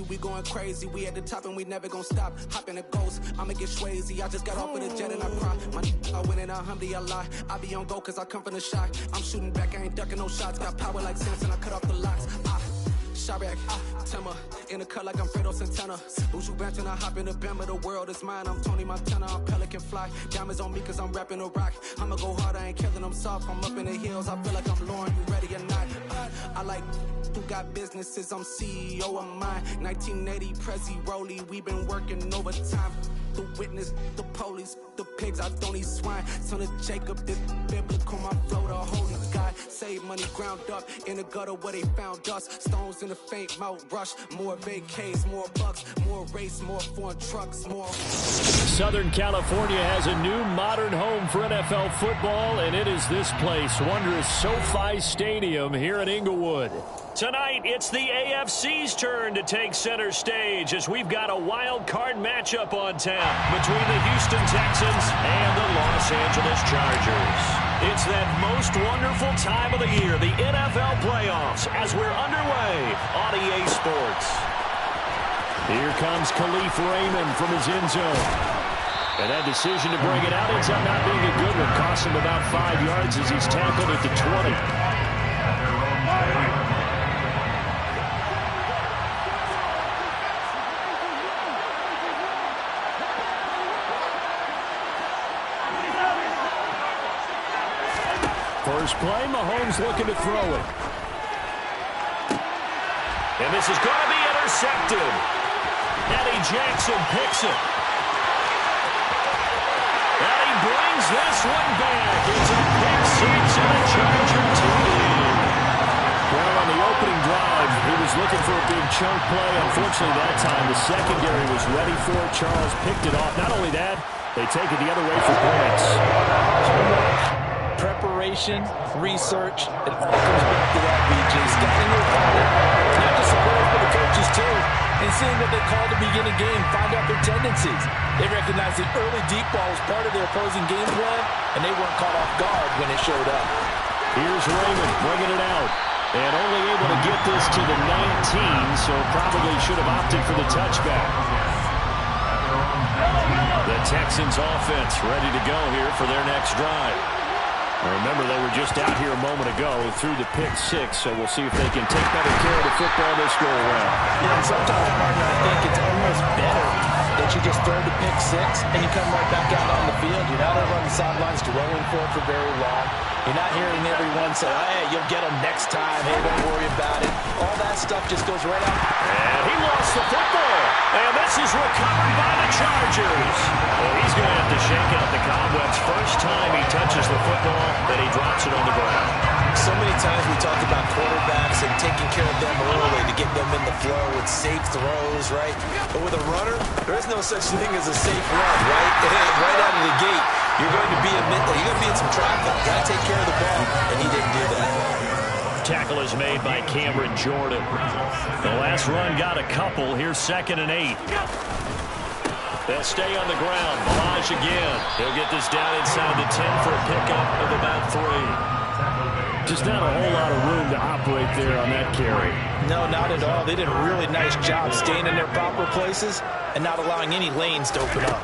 we going crazy. We at the top and we never gonna stop. Hop in a ghost, I'ma get swayzy. I just got off of the jet and I cry. I win in a Humvee, I lie. I be on go cause I come from the shot. I'm shooting back, I ain't ducking no shots. Got power like Samson, I cut off the locks. Chirac, Timmer, in the cut like I'm Fredo Santana. Buju Banton, I hop in the Bama, the world is mine. I'm Tony Montana, I'm Pelican Fly. Diamonds on me cause I'm rapping a rock. I'ma go hard, I ain't killing them soft. I'm up in the hills, I feel like I'm Lauren, you ready or not? I like who got businesses, I'm CEO of mine. 1980, Prezi Rolly, we been working overtime. The witness, the police, the pigs, I don't eat swine. Son of Jacob, this biblical, my flow, the holy God. Save money ground up in the gutter where they found us. Stones in the faint mouth rush. More vacays, more bucks, more race, more foreign trucks, more. Southern California has a new modern home for NFL football, and it is this place, wondrous SoFi Stadium here in Inglewood. Tonight, it's the AFC's turn to take center stage as we've got a wild card matchup on tap between the Houston Texans and the Los Angeles Chargers. It's that most wonderful time of the year, the NFL playoffs, as we're underway on EA Sports. Here comes Khalif Raymond from his end zone. And that decision to bring it out ends up not being a good one. Cost him about 5 yards as he's tackled at the 20. First play, Mahomes looking to throw it. And this is going to be intercepted. Eddie Jackson picks it. And he brings this one back. It's a pick six and a Charger to lead. Well, on the opening drive, he was looking for a big chunk play. Unfortunately, that time, the secondary was ready for it. Charles picked it off. Not only that, they take it the other way for points. Preparation, research, it all comes back to that, BJ. Scouting your opponent, not just the players, but the coaches too, and seeing what they call to begin a game, find out their tendencies. They recognize the early deep ball was part of their opposing game plan, and they weren't caught off guard when it showed up. Here's Raymond bringing it out, and only able to get this to the 19, so probably should have opted for the touchback. The Texans offense ready to go here for their next drive. Remember, they were just out here a moment ago through the pick six, so we'll see if they can take better care of the football this go-around. Yeah, and sometimes, partner, I think it's almost better that you just throw the pick six and you come right back out on the field. You're not over on the sidelines dwelling for it for very long. You're not hearing everyone say, oh, hey, you'll get them next time. Hey, don't worry about it. All that stuff just goes right out. And he lost the football. And this is recovered by the Chargers. Well, he's going to have to shake out the cobwebs. First time he touches the football, then he drops it on the ground. So many times we talk about quarterbacks and taking care of them early to get them in the flow with safe throws, right? But with a runner, there is no such thing as a safe run, right? Right out of the gate, you're going to be in some traffic. You got to take care of the ball, and he didn't do that. Tackle is made by Cameron Jordan. The last run got a couple. Here's 2nd and 8. They'll stay on the ground. Balaj again. He'll get this down inside the 10 for a pickup of about 3. Just not a whole lot of room to operate there on that carry. No, not at all. They did a really nice job staying in their proper places and not allowing any lanes to open up.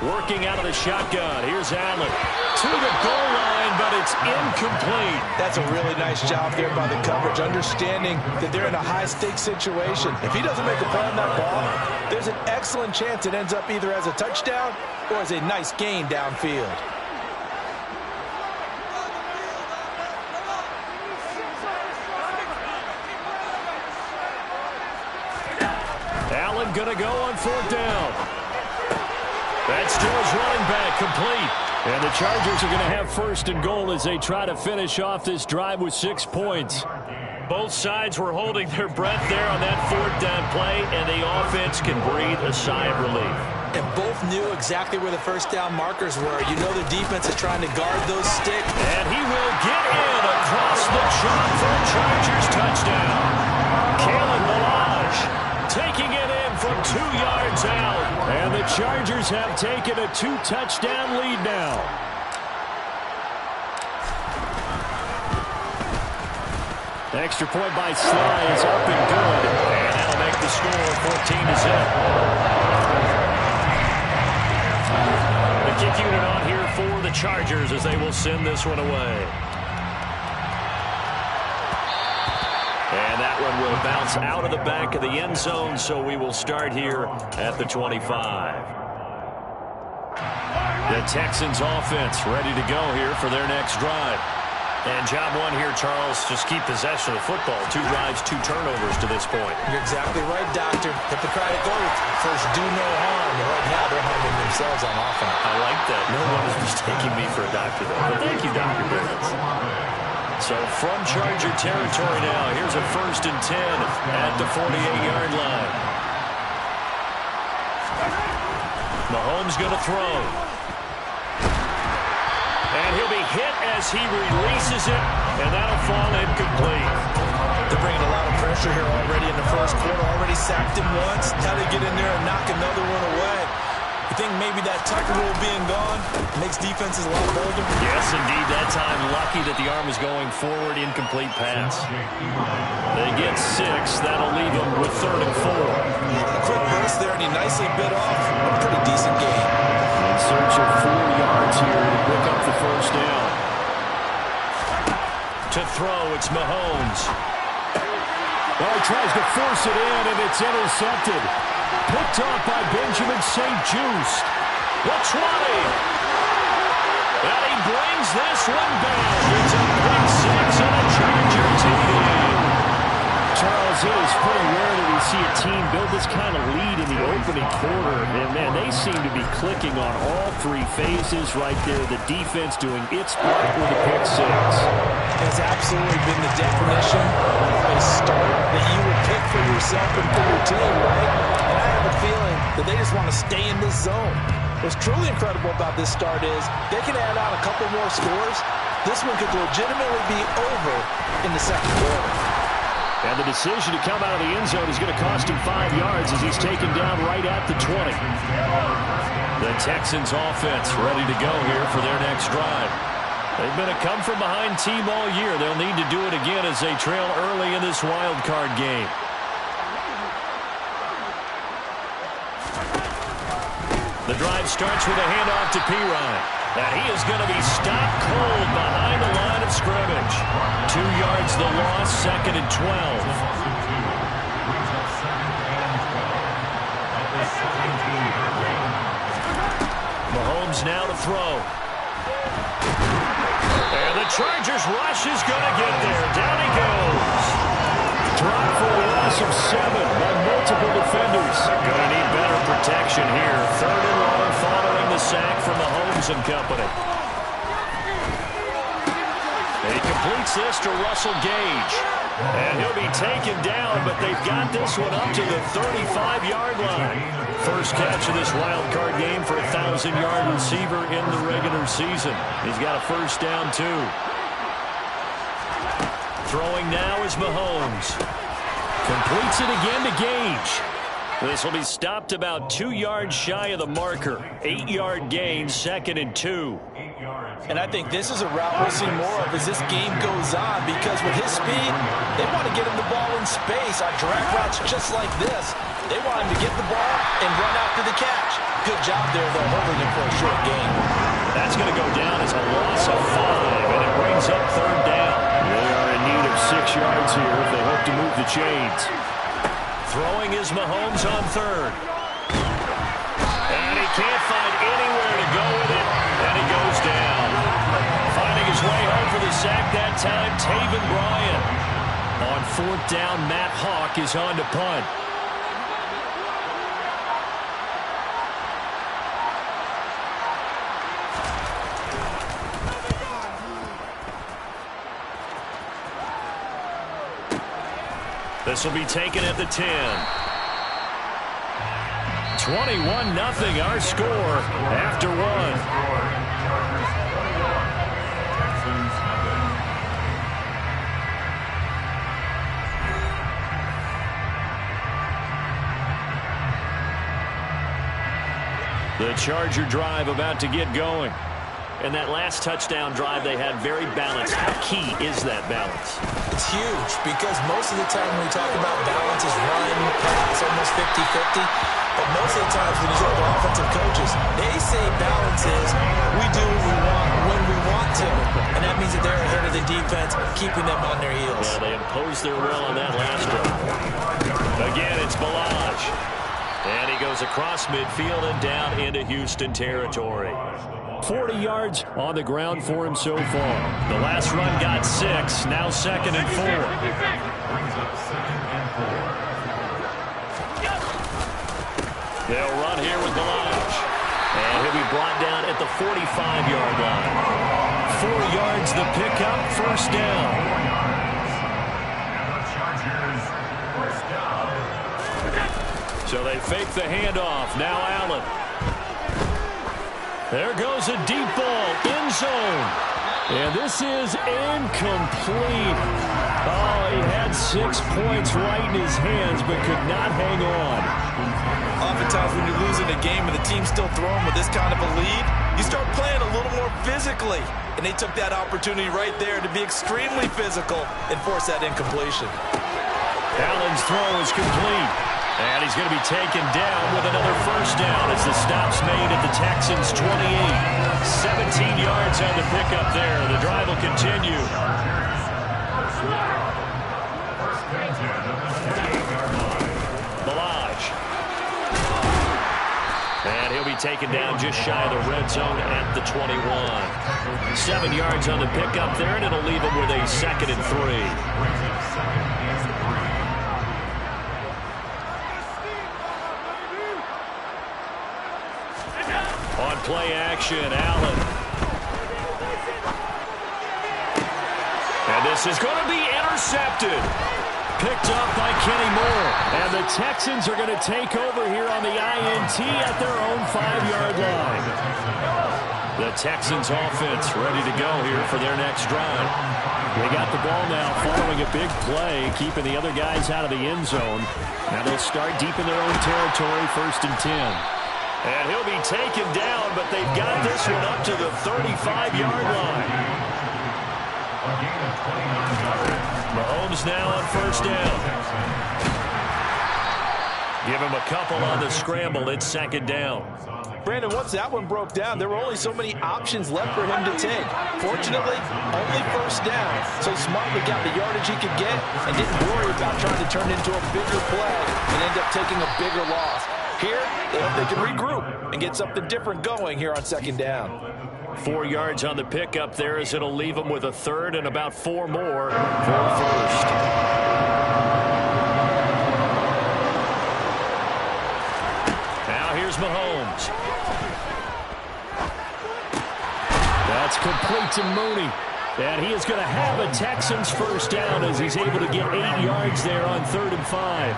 Working out of the shotgun. Here's Allen to the goal line, but it's incomplete. That's a really nice job there by the coverage, understanding that they're in a high-stakes situation. If he doesn't make a play on that ball, there's an excellent chance it ends up either as a touchdown or as a nice gain downfield. Allen going to go on 4th down. That's still his running back, complete. And the Chargers are going to have 1st and goal as they try to finish off this drive with 6 points. Both sides were holding their breath there on that 4th down play, and the offense can breathe a sigh of relief. And both knew exactly where the 1st down markers were. You know the defense is trying to guard those sticks. And he will get in across the chalk for a Chargers touchdown. Kalen Balaj taking it in from 2 yards out. And the Chargers have taken a 2-touchdown lead now. Extra point by Sly is up and good. And that'll make the score, 14-0. The kick unit on here for the Chargers as they will send this one away. And that one will bounce out of the back of the end zone, so we will start here at the 25. The Texans offense ready to go here for their next drive. And job one here, Charles, just keep possession of the football. 2 drives, 2 turnovers to this point. You're exactly right, Doctor. Hippocratic oath. First, do no harm. And right now, they're harming themselves on offense. I like that. No one is mistaking me for a doctor, though. But thank you, Dr. Burns. So from Charger territory now, here's a 1st and 10 at the 48-yard line. Mahomes going to throw. And he'll be hit as he releases it, and that'll fall incomplete. They're bringing a lot of pressure here already in the first quarter. Already sacked him once. Now they get in there and knock another one away. You think maybe that tucker rule being gone makes defenses a lot bolder? Yes, indeed. That time, lucky that the arm was going forward, incomplete pass. They get 6. That'll leave them with 3rd and 4. A quick burst there, and he nicely bit off a pretty decent game. In search of 4 yards here to pick up the 1st down. To throw, it's Mahomes. Well, he tries to force it in, and it's intercepted. Picked off by Benjamin St-Juste. The 20. And he brings this one back. It's a big 6 on a Charger TD. Charles, it is pretty rare that we see a team build this kind of lead in the opening quarter. And, man, they seem to be clicking on all 3 phases right there. The defense doing its part with a pick 6. Has absolutely been the definition of a start that you would pick for yourself and for your team, right? And I have a feeling that they just want to stay in this zone. What's truly incredible about this start is they can add on a couple more scores. This one could legitimately be over in the second quarter. And the decision to come out of the end zone is going to cost him 5 yards as he's taken down right at the 20. The Texans offense ready to go here for their next drive. They've been a come-from-behind team all year. They'll need to do it again as they trail early in this wild card game. The drive starts with a handoff to Pirine. And he is going to be stopped cold behind the line of scrimmage. 2 yards the loss, 2nd and 12. Mahomes now to throw. And the Chargers rush is going to get there. Down he goes. Drop for a loss of 7 by multiple defenders. Going to need better protection here. 3rd and long following the sack from Mahomes and company. He completes this to Russell Gage. And he'll be taken down, but they've got this one up to the 35-yard line. First catch of this wild card game for a 1,000-yard receiver in the regular season. He's got a 1st down, too. Throwing now is Mahomes. Completes it again to Gage. This will be stopped about 2 yards shy of the marker. 8-yard gain, 2nd and 2. And I think this is a route we'll see more of as this game goes on, because with his speed, they want to get him the ball in space on drag routes just like this. They want him to get the ball and run after the catch. Good job there, though, holding him for a short gain. That's going to go down as a loss of 5, and it brings up 3rd down. They are in need of 6 yards here if they hope to move the chains. Throwing is Mahomes on 3rd. And he can't find anywhere to go with it, and he goes down. Finding his way home for the sack that time, Taven Bryan. On 4th down, Matt Hawk is on to punt. This will be taken at the 10. 21-0 our score after 1. The Charger drive about to get going. And that last touchdown drive they had very balanced. How key is that balance? It's huge because most of the time when we talk about balance is run, pass, almost 50-50. But most of the times when you talk about offensive coaches, they say balance is we do what we want when we want to. And that means that they're ahead of the defense, keeping them on their heels. Yeah, they imposed their will on that last drive. Again, it's Balaj. And he goes across midfield and down into Houston territory. 40 yards on the ground for him so far. The last run got 6, now 2nd and 4. They'll run here with Balaj. And he'll be brought down at the 45-yard line. 4 yards the pickup, first down. So they fake the handoff. Now Allen. There goes a deep ball, end zone. And this is incomplete. Oh, he had 6 points right in his hands, but could not hang on. Oftentimes when you're losing a game and the team's still throwing with this kind of a lead, you start playing a little more physically. And they took that opportunity right there to be extremely physical and force that incompletion. Allen's throw is complete. And he's going to be taken down with another first down as the stop's made at the Texans' 28. 17 yards on the pickup there. The drive will continue. Balaj. And he'll be taken down just shy of the red zone at the 21. 7 yards on the pickup there, and it'll leave him with a 2nd and 3. On play action, Allen. And this is going to be intercepted. Picked up by Kenny Moore. And the Texans are going to take over here on the INT at their own 5-yard line. The Texans offense ready to go here for their next drive. They got the ball now following a big play, keeping the other guys out of the end zone. Now they'll start deep in their own territory, 1st and 10. And he'll be taken down, but they've got this one up to the 35-yard line. Mahomes now on 1st down. Give him a couple on the scramble. It's 2nd down. Brandon, once that one broke down, there were only so many options left for him to take. Fortunately, only 1st down. So smartly got the yardage he could get and didn't worry about trying to turn it into a bigger play and end up taking a bigger loss. Here, they hope they can regroup and get something different going here on 2nd down. 4 yards on the pickup there as it'll leave them with a 3rd and about 4 more for 1st. Now here's Mahomes. That's complete to Mooney. And he is going to have a Texans 1st down as he's able to get 8 yards there on 3rd and 5.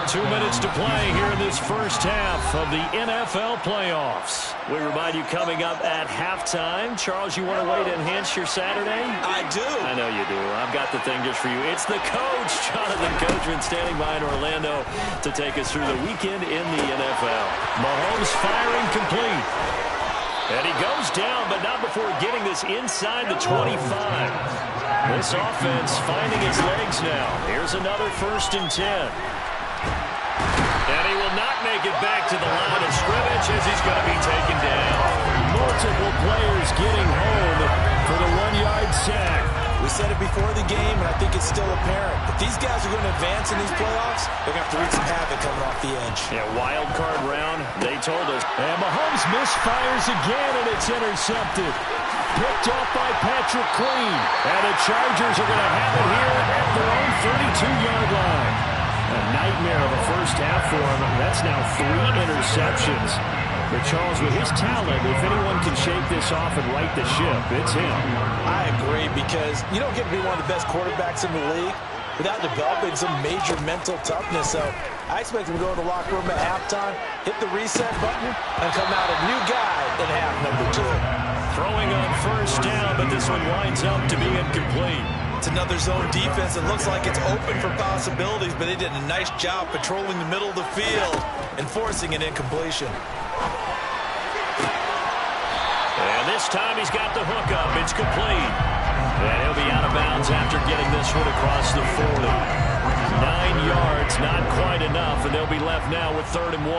2 minutes to play here in this first half of the NFL playoffs. We remind you coming up at halftime. Charles, you want a way to enhance your Saturday? I do. I know you do. I've got the thing just for you. It's the coach, Jonathan Coachman, standing by in Orlando to take us through the weekend in the NFL. Mahomes firing complete. And he goes down, but not before getting this inside the 25. This offense finding its legs now. Here's another 1st and 10. And he will not make it back to the line of scrimmage as he's going to be taken down. Multiple players getting home for the 1-yard sack. We said it before the game, and I think it's still apparent. If these guys are going to advance in these playoffs, they're going to have to wreak some havoc coming off the edge. Yeah, wild card round, they told us. And Mahomes misfires again, and it's intercepted. Picked off by Patrick Queen. And the Chargers are going to have it here at their own 32-yard line. A nightmare of a first half for him. That's now 3 interceptions. But Charles, with his talent, if anyone can shake this off and right the ship, it's him. I agree, because you don't get to be one of the best quarterbacks in the league without developing some major mental toughness. So I expect him to go to the locker room at halftime, hit the reset button, and come out a new guy in half number 2. Throwing on 1st down, but this one winds up to be incomplete. It's another zone defense. It looks like it's open for possibilities, but they did a nice job patrolling the middle of the field and forcing an incompletion. This time he's got the hook up. It's complete. And he'll be out of bounds after getting this one across the 40. 9 yards, not quite enough, and they'll be left now with 3rd and 1.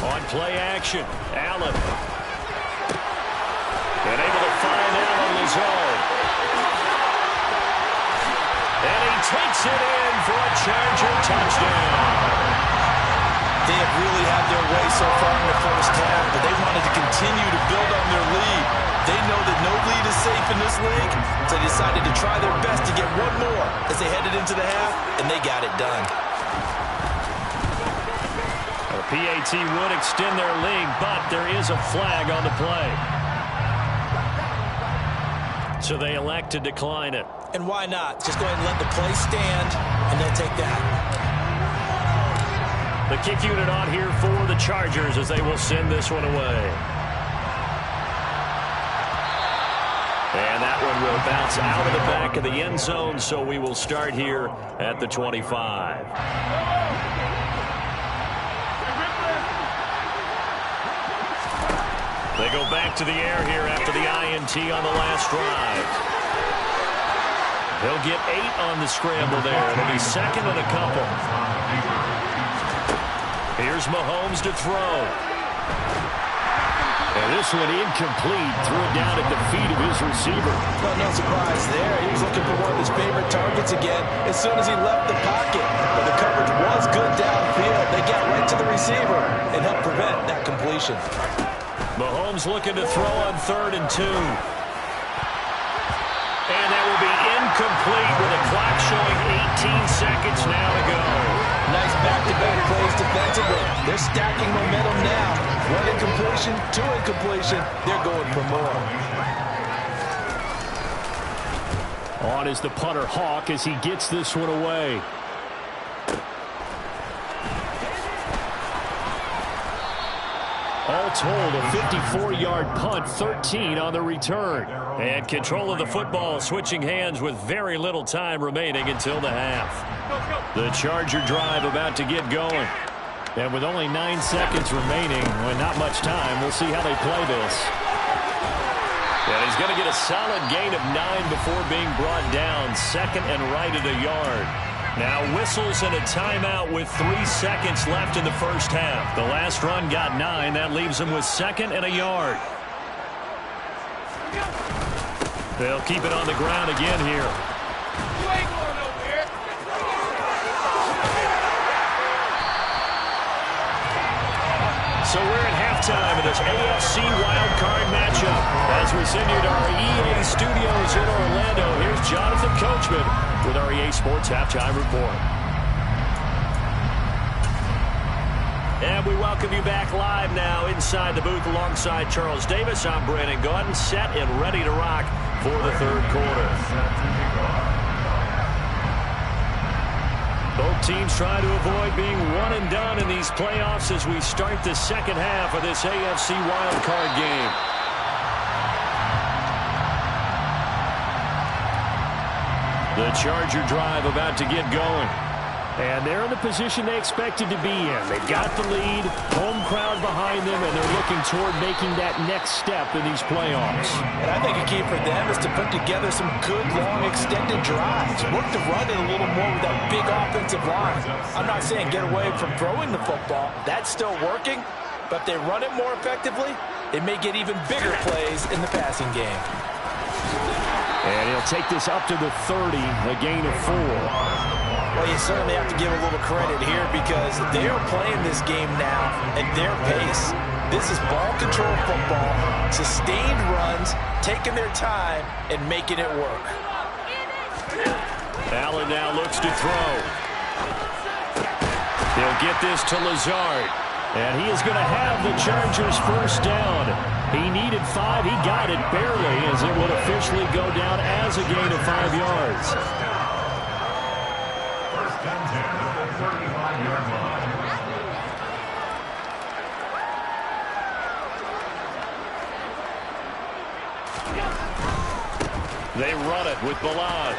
On play action, Allen. And able to find Allen Lazard. And he takes it in for a Charger touchdown. They have really had their way so far in the first half, but they wanted to continue to build on their lead. They know that no lead is safe in this league, so they decided to try their best to get one more as they headed into the half, and they got it done. The PAT would extend their lead, but there is a flag on the play. So they elect to decline it. And why not? Just go ahead and let the play stand, and they'll take that. The kick unit on here for the Chargers as they will send this one away. And that one will bounce out of the back of the end zone, so we will start here at the 25. They go back to the air here after the INT on the last drive. They'll get 8 on the scramble there. It'll be 2nd and a couple. Here's Mahomes to throw. And this one incomplete. Threw it down at the feet of his receiver. Well, no surprise there. He was looking for one of his favorite targets again as soon as he left the pocket. But the coverage was good downfield. They got right to the receiver and helped prevent that completion. Mahomes looking to throw on 3rd and 2. And that will be incomplete with the clock showing 18 seconds now to go. Nice back-to-back plays defensively. They're stacking momentum now. 1 incompletion, 2 incompletion. They're going for more. On is the punter Hawk as he gets this one away. All told, a 54-yard punt, 13 on the return. And control of the football switching hands with very little time remaining until the half. The Charger drive about to get going. And with only 9 seconds remaining, well, not much time, we'll see how they play this. And he's going to get a solid gain of 9 before being brought down. 2nd and right at a yard. Now whistles and a timeout with 3 seconds left in the first half. The last run got 9. That leaves them with 2nd and a yard. They'll keep it on the ground again here. So we're at halftime of this AFC wildcard matchup. As we send you to our EA studios in Orlando, here's Jonathan Coachman with our EA Sports Halftime Report. And we welcome you back live now inside the booth alongside Charles Davis. I'm Brandon Gaudin, set and ready to rock for the 3rd quarter. Both teams try to avoid being one and done in these playoffs as we start the second half of this AFC wildcard game. The Charger drive about to get going. And they're in the position they expected to be in. They've got the lead, home crowd behind them, and they're looking toward making that next step in these playoffs. And I think a key for them is to put together some good, long, extended drives. Work to run it a little more with that big offensive line. I'm not saying get away from throwing the football. That's still working. But if they run it more effectively, they may get even bigger plays in the passing game. And he'll take this up to the 30, a gain of 4. Well, you certainly have to give a little credit here because they're playing this game now at their pace. This is ball control football, sustained runs, taking their time, and making it work. Allen now looks to throw. They'll get this to Lazard. And he is going to have the Chargers first down. He needed 5. He got it barely as it would officially go down as a gain of 5 yards. They run it with Balaj.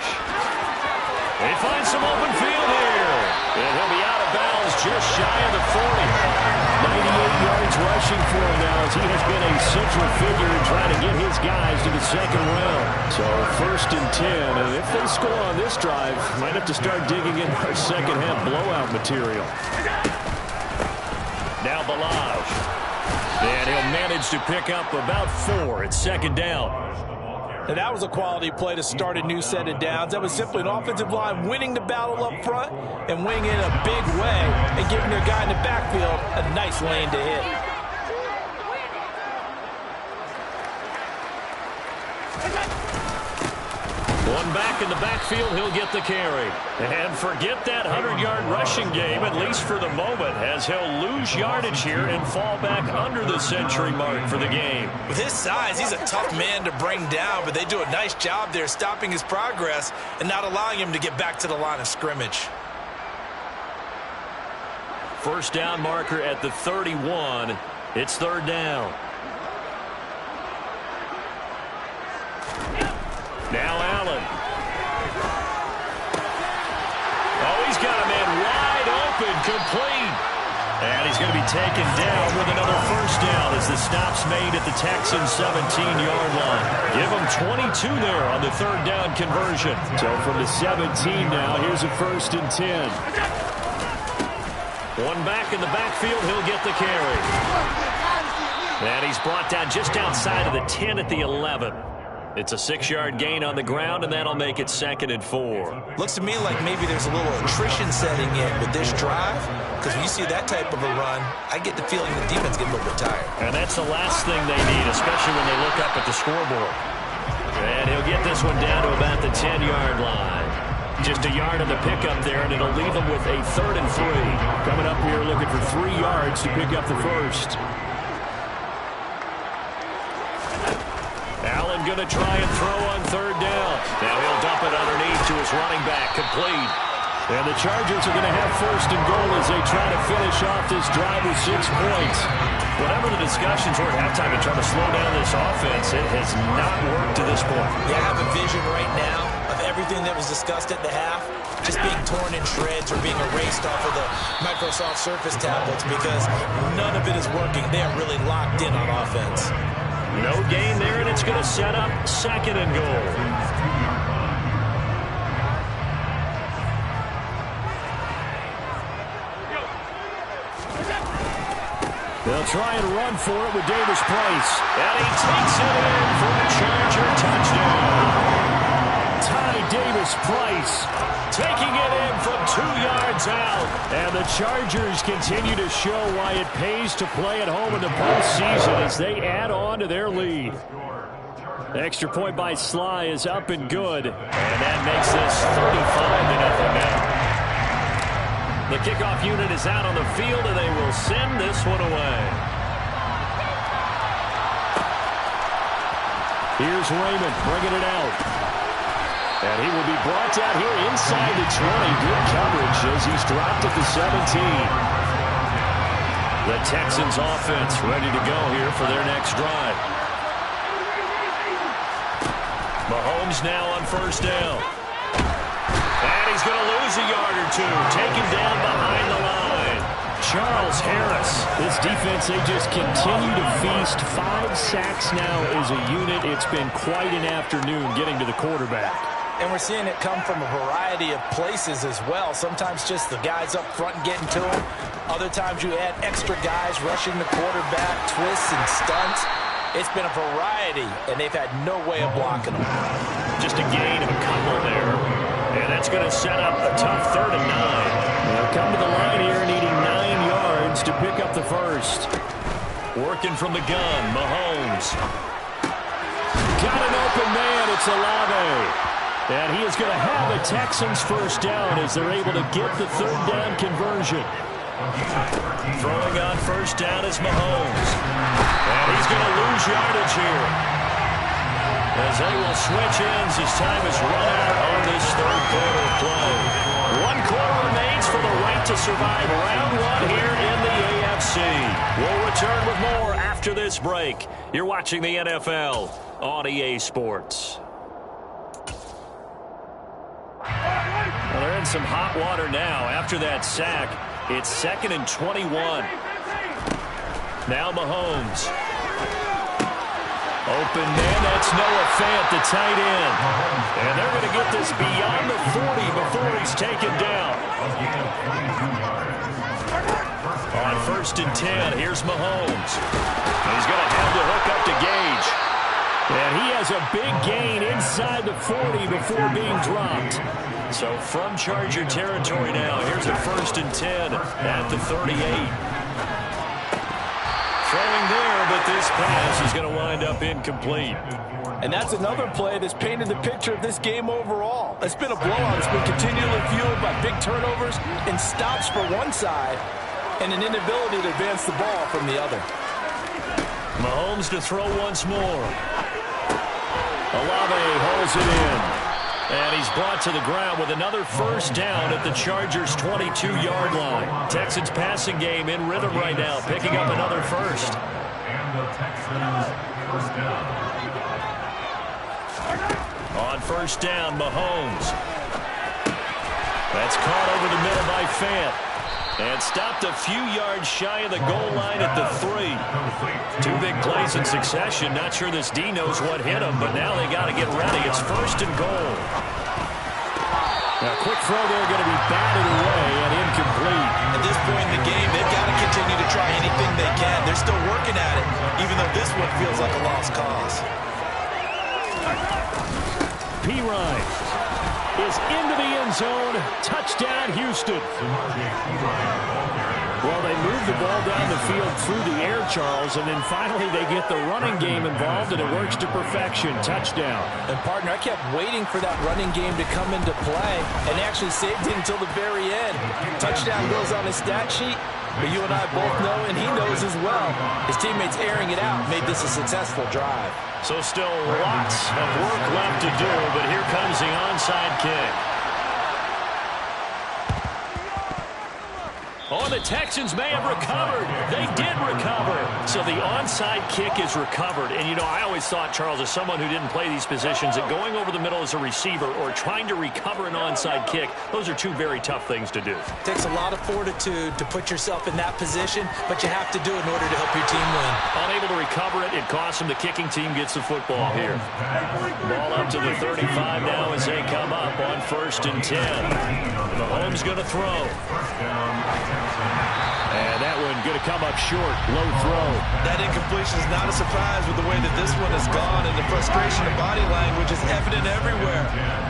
They find some open field here. And he'll be out of bounds just shy of the 40. 98 yards rushing for him now as he has been a central figure in trying to get his guys to the second round. So 1st and 10, and if they score on this drive, might have to start digging in our second half blowout material. Now Balaj. And he'll manage to pick up about 4 at 2nd down. And that was a quality play to start a new set of downs. That was simply an offensive line winning the battle up front and winning it in a big way and giving their guy in the backfield a nice lane to hit. One back in the backfield, he'll get the carry. And forget that 100-yard rushing game, at least for the moment, as he'll lose yardage here and fall back under the century mark for the game. With his size, he's a tough man to bring down, but they do a nice job there stopping his progress and not allowing him to get back to the line of scrimmage. 1st down marker at the 31. It's 3rd down. Now Allen. Oh, he's got a man wide open, complete. And he's going to be taken down with another 1st down as the stop's made at the Texans' 17-yard line. Give him 22 there on the 3rd down conversion. So from the 17 now, here's a 1st and 10. One back in the backfield, he'll get the carry. And he's brought down just outside of the 10 at the 11. It's a 6-yard gain on the ground, and that'll make it 2nd and 4. Looks to me like maybe there's a little attrition setting in with this drive, because when you see that type of a run, I get the feeling the defense gets a little bit tired. And that's the last thing they need, especially when they look up at the scoreboard. And he'll get this one down to about the 10-yard line. Just a yard on the pickup there, and it'll leave them with a 3rd and 3. Coming up here looking for 3 yards to pick up the first. Allen going to try and throw on 3rd down. Now he'll dump it underneath to his running back, complete. And the Chargers are going to have 1st and goal as they try to finish off this drive with 6 points. Whatever the discussions were at halftime in trying to slow down this offense, it has not worked to this point. Yeah, I have a vision right now of everything that was discussed at the half just being torn in shreds or being erased off of the Microsoft Surface tablets because none of it is working. They are really locked in on offense. No gain there, and it's going to set up 2nd and goal. They'll try and run for it with Davis Price. And he takes it in for a Charger touchdown. Ty Davis Price taking it in from 2 yards out. And the Chargers continue to show why it pays to play at home in the postseason as they add on to their lead. Extra point by Sly is up and good. And that makes this 35-0 now. The kickoff unit is out on the field, and they will send this one away. Here's Raymond bringing it out. And he will be brought down here inside the 20. Good coverage as he's dropped at the 17. The Texans offense ready to go here for their next drive. Mahomes now on 1st down. And he's going to lose a yard or 2. Taken down behind the line. Charles Harris. This defense, they just continue to feast. 5 sacks now as a unit. It's been quite an afternoon getting to the quarterback. And we're seeing it come from a variety of places as well. Sometimes just the guys up front getting to him. Other times you add extra guys rushing the quarterback, twists and stunts. It's been a variety, and they've had no way of blocking them. Just a gain of a couple there. And that's going to set up a tough 3rd and 9. They'll come to the line here needing 9 yards to pick up the first. Working from the gun, Mahomes. Got an open man, it's Olave. And he is going to have a Texans 1st down as they're able to get the 3rd down conversion. Throwing on 1st down is Mahomes. And he's going to lose yardage here. As they will switch ends as time is run out on this 3rd quarter play. 1 quarter remains for the right to survive round 1 here in the AFC. We'll return with more after this break. You're watching the NFL on EA Sports. Well, they're in in some hot water now after that sack. It's 2nd and 21. Now Mahomes. Open man, that's Noah Fant, the tight end. And they're going to get this beyond the 40 before he's taken down. On 1st and 10, here's Mahomes. He's going to have to hook up to Gage. And he has a big gain inside the 40 before being dropped. So from Charger territory now, here's a 1st and 10 at the 38. Throwing there, but this pass is going to wind up incomplete. And that's another play that's painted the picture of this game overall. It's been a blowout. It's been continually fueled by big turnovers and stops for one side and an inability to advance the ball from the other. Mahomes to throw once more. Olave holds it in. And he's brought to the ground with another 1st down at the Chargers' 22-yard line. Texans passing game in rhythm right now, picking up another 1st. On 1st down, Mahomes. That's caught over the middle by Fant. And stopped a few yards shy of the goal line at the 3. 2 big plays in succession. Not sure this D knows what hit him, but now they got to get ready. It's 1st and goal. Now, quick throw there, going to be batted away and incomplete. At this point in the game, they've got to continue to try anything they can. They're still working at it, even though this one feels like a lost cause. P. Ryan is into the end zone. Touchdown, Houston. Well, they moved the ball down the field through the air, Charles, and then finally they get the running game involved, and it works to perfection. Touchdown. And, partner, I kept waiting for that running game to come into play and actually saved it until the very end. Touchdown goes on his stat sheet, but you and I both know, and he knows as well, his teammates airing it out made this a successful drive. So still lots of work left to do, but here comes the onside kick. Oh, the Texans may have recovered. They did recover. So the onside kick is recovered. And, you know, I always thought, Charles, as someone who didn't play these positions, that going over the middle as a receiver or trying to recover an onside kick, those are 2 very tough things to do. It takes a lot of fortitude to put yourself in that position, but you have to do it in order to help your team win. Unable to recover it, it costs him. The kicking team gets the football here. Ball up to the 35 now as they come up on 1st and 10. Mahomes going to throw. And that one going to come up short. Low throw. That incompletion is not a surprise with the way that this one has gone, and the frustration of body language is evident everywhere.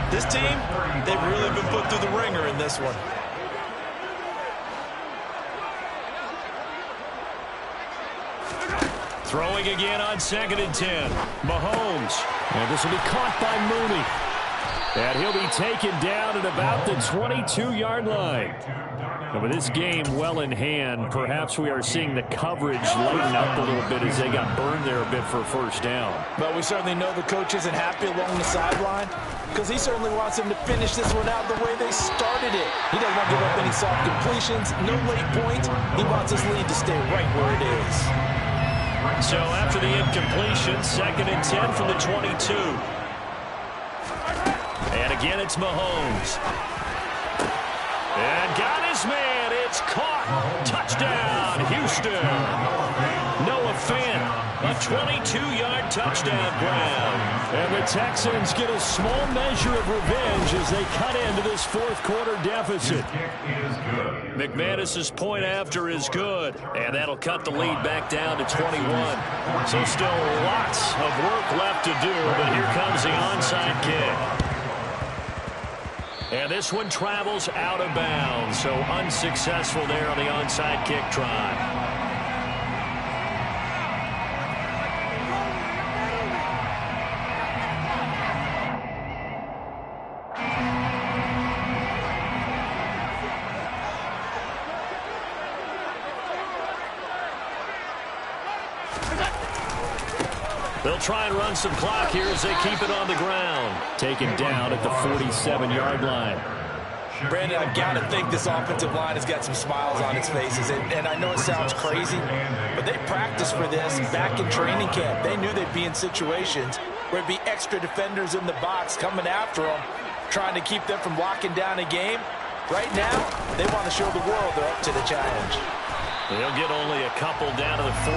This team, they've really been put through the ringer in this one. Throwing again on 2nd and 10. Mahomes. And this will be caught by Mooney. And he'll be taken down at about the 22-yard line. And with this game well in hand, perhaps we are seeing the coverage lighten up a little bit as they got burned there a bit for a 1st down. But we certainly know the coach isn't happy along the sideline because he certainly wants them to finish this one out the way they started it. He doesn't want to give up any soft completions, no late points. He wants his lead to stay right where it is. So after the incompletion, 2nd and 10 from the 22. And again, it's Mahomes. And got his man. It's caught. Touchdown, Houston. Noah Fant, a 22-yard touchdown grab. And the Texans get a small measure of revenge as they cut into this 4th quarter deficit. McManus's point after is good, and that'll cut the lead back down to 21. So still lots of work left to do, but here comes the onside kick. And this one travels out of bounds, so unsuccessful there on the onside kick try. They'll try and run some clock here as they keep it on the ground. Taken down at the 47-yard line. Brandon, I've got to think this offensive line has got some smiles on its faces. And I know it sounds crazy, but they practiced for this back in training camp. They knew they'd be in situations where there'd be extra defenders in the box coming after them, trying to keep them from locking down a game. Right now, they want to show the world they're up to the challenge. They'll get only a couple down to the 44.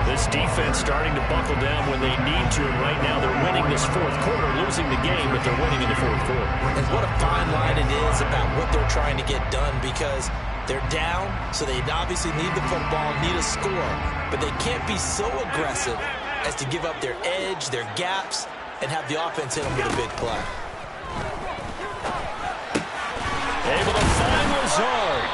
This defense starting to buckle down when they need to, and right now they're winning this fourth quarter, losing the game, but they're winning in the fourth quarter. And what a fine line it is about what they're trying to get done, because they're down, so they obviously need the football, need a score, but they can't be so aggressive as to give up their edge, their gaps, and have the offense hit them with a big play. Able to find Lazard.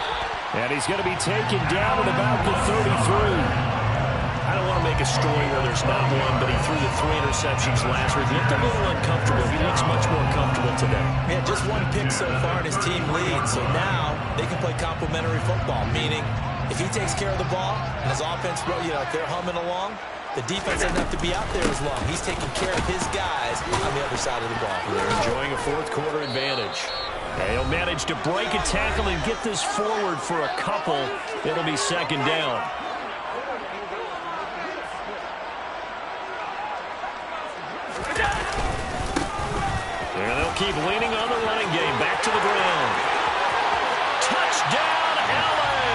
And he's going to be taken down at about the 33. I don't want to make a story where there's not one, but he threw the 3 interceptions last week. He looked a little uncomfortable. He looks much more comfortable today. Yeah, just one pick so far and his team leads. So now they can play complementary football, meaning if he takes care of the ball and his offense, if they're humming along, the defense doesn't have to be out there as long. He's taking care of his guys on the other side of the ball. They're enjoying a fourth quarter advantage. He'll manage to break a tackle and get this forward for a couple. It'll be second down. And they'll keep leaning on the running game. Back to the ground. Touchdown, LA!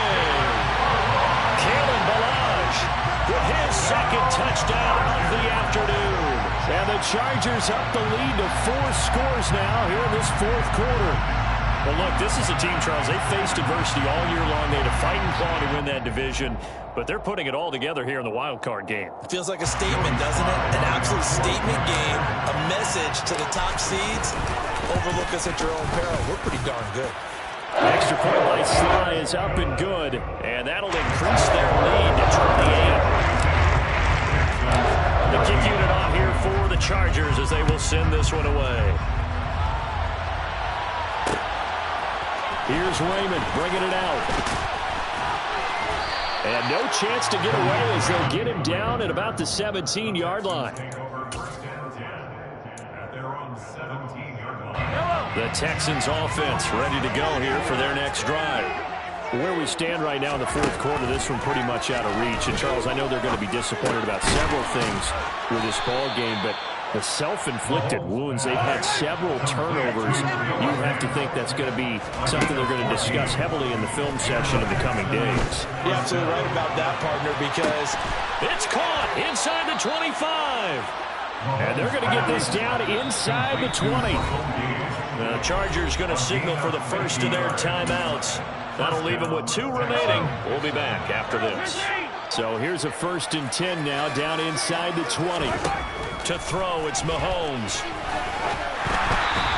Kalen Ballage with his second touchdown of the afternoon. And the Chargers up the lead to 4 scores now here in this fourth quarter. Well, look, this is a team, Charles. They faced adversity all year long. They had to fight and claw to win that division, but they're putting it all together here in the wild card game. It feels like a statement, doesn't it? An absolute statement game, a message to the top seeds. Overlook us at your own peril. We're pretty darn good. Extra point by Sly is up and good, and that'll increase their lead to 28. The kick unit on here for the Chargers as they will send this one away. Here's Raymond bringing it out. And no chance to get away as they'll get him down at about the 17-yard line. The Texans offense ready to go here for their next drive. Where we stand right now in the fourth quarter, this one pretty much out of reach. And, Charles, I know they're going to be disappointed about several things with this ball game, but the self-inflicted wounds, they've had several turnovers. You have to think that's going to be something they're going to discuss heavily in the film section in the coming days. You're absolutely right about that, partner, because it's caught inside the 25. And they're going to get this down inside the 20. The Chargers going to signal for the first of their timeouts. That'll leave them with 2 remaining. We'll be back after this. So here's a 1st and 10 now down inside the 20. To throw, it's Mahomes.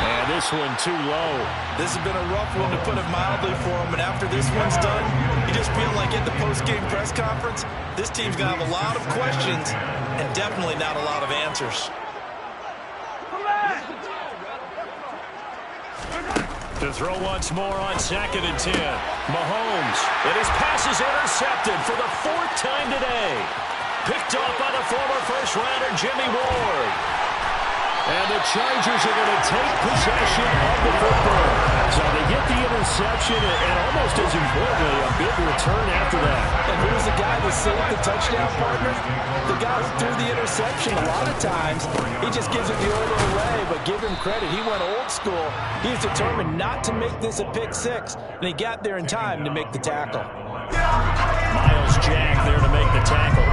And this one too low. This has been a rough one, to put it mildly, for him. And after this one's done, you just feel like at the post-game press conference, this team's going to have a lot of questions and definitely not a lot of answers. To throw once more on 2nd and 10. Mahomes, and his pass is intercepted for the 4th time today. Picked off by the former first-rounder Jimmy Ward. And the Chargers are going to take possession of the football. So they get the interception, and almost as importantly, a big return after that. And who's the guy that saved the touchdown, partner? The guy who threw the interception. A lot of times, he just gives it the older way, but give him credit. He went old school. He was determined not to make this a pick 6, and he got there in time to make the tackle. Miles Jack there to make the tackle.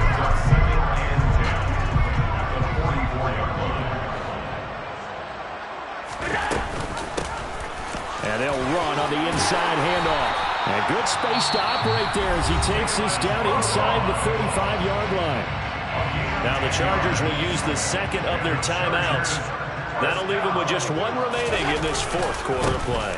And they'll run on the inside handoff. And good space to operate there as he takes this down inside the 35-yard line. Now the Chargers will use the second of their timeouts. That'll leave them with just 1 remaining in this fourth quarter of play.